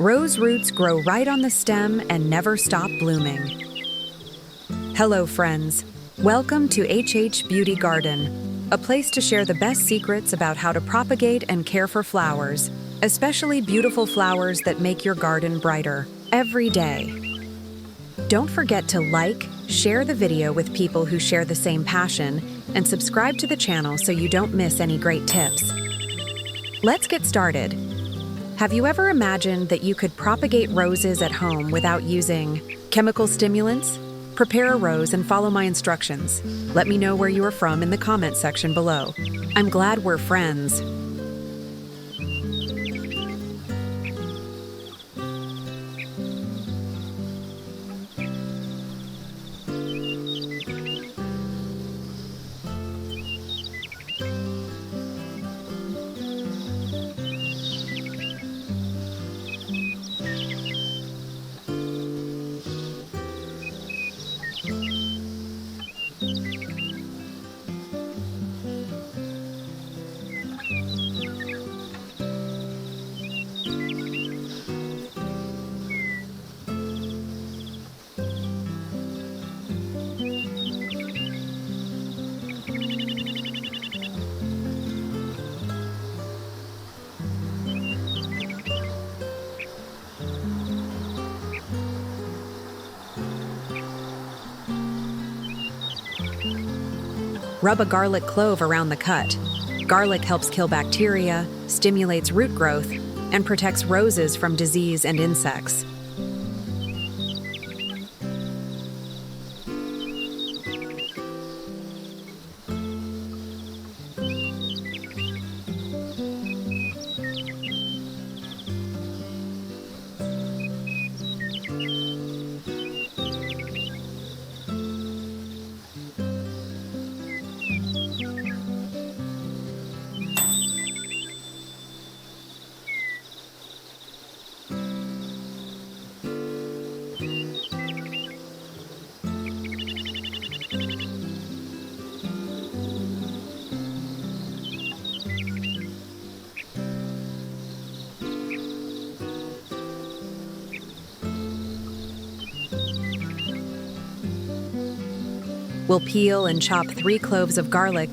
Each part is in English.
Rose roots grow right on the stem and never stop blooming. Hello, friends. Welcome to HH Beauty Garden, a place to share the best secrets about how to propagate and care for flowers, especially beautiful flowers that make your garden brighter every day. Don't forget to like, share the video with people who share the same passion, and subscribe to the channel so you don't miss any great tips. Let's get started. Have you ever imagined that you could propagate roses at home without using chemical stimulants? Prepare a rose and follow my instructions. Let me know where you are from in the comment section below. I'm glad we're friends. Rub a garlic clove around the cut. Garlic helps kill bacteria, stimulates root growth, and protects roses from disease and insects. We'll peel and chop 3 cloves of garlic.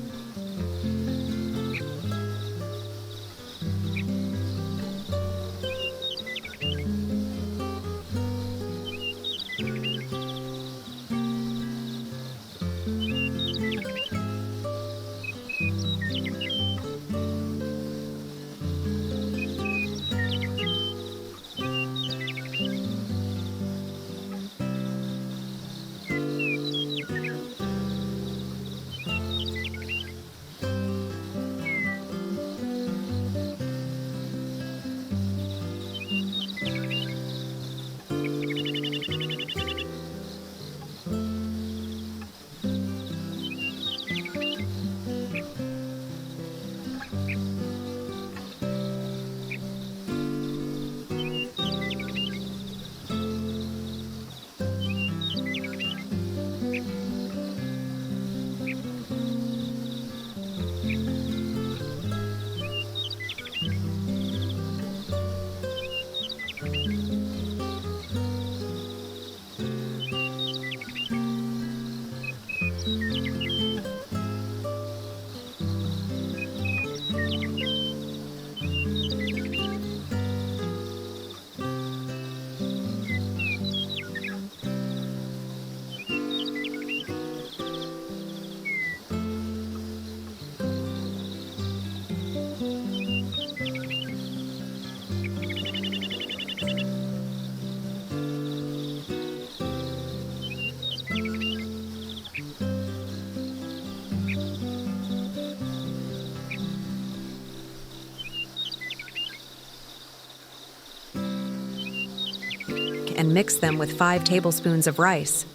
And mix them with 5 tablespoons of rice.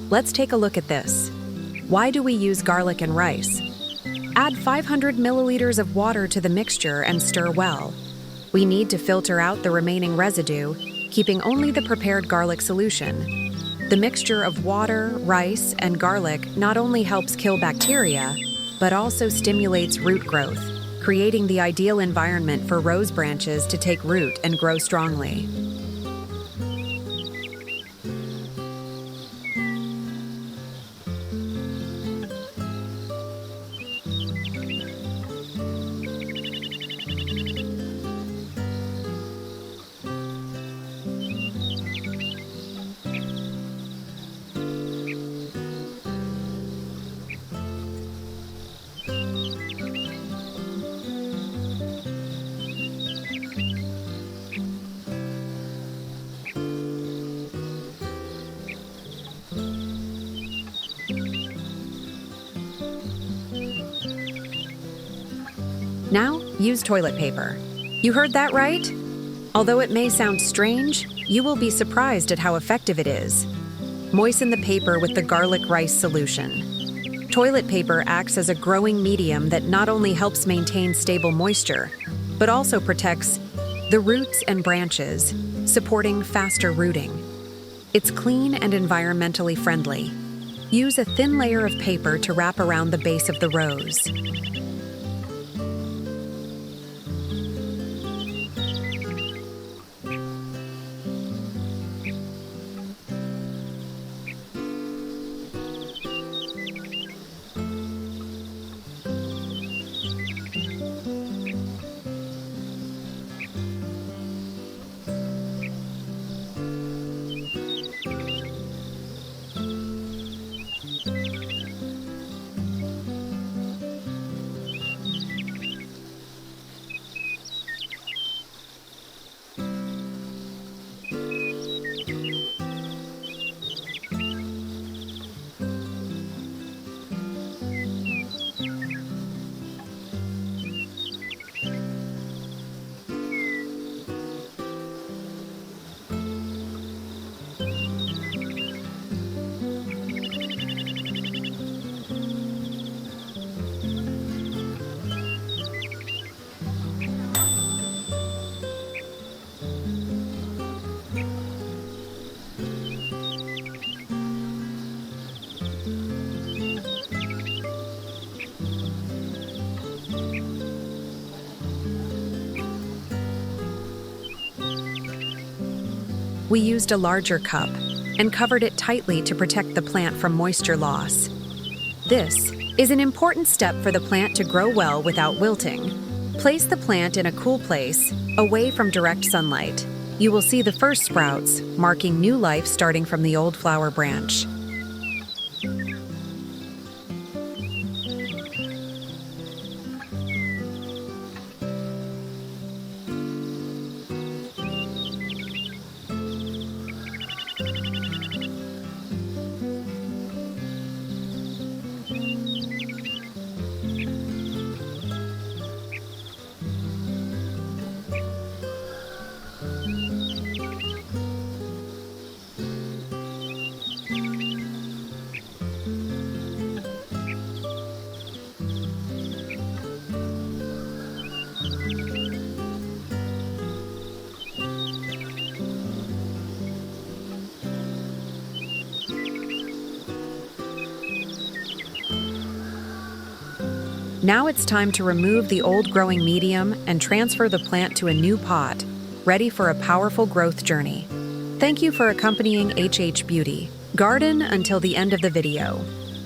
Let's take a look at this. Why do we use garlic and rice? Add 500 milliliters of water to the mixture and stir well. We need to filter out the remaining residue, keeping only the prepared garlic solution. The mixture of water, rice, and garlic not only helps kill bacteria, but also stimulates root growth, creating the ideal environment for rose branches to take root and grow strongly. Now, use toilet paper. You heard that right? Although it may sound strange, you will be surprised at how effective it is. Moisten the paper with the garlic rice solution. Toilet paper acts as a growing medium that not only helps maintain stable moisture, but also protects the roots and branches, supporting faster rooting. It's clean and environmentally friendly. Use a thin layer of paper to wrap around the base of the rose. We used a larger cup and covered it tightly to protect the plant from moisture loss. This is an important step for the plant to grow well without wilting. Place the plant in a cool place, away from direct sunlight. You will see the first sprouts, marking new life starting from the old flower branch. Now it's time to remove the old growing medium and transfer the plant to a new pot, ready for a powerful growth journey. Thank you for accompanying HH Beauty. Garden until the end of the video.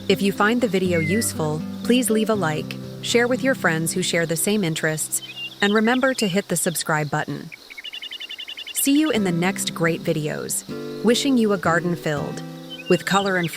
If you find the video useful, please leave a like, share with your friends who share the same interests, and remember to hit the subscribe button. See you in the next great videos. Wishing you a garden filled with color and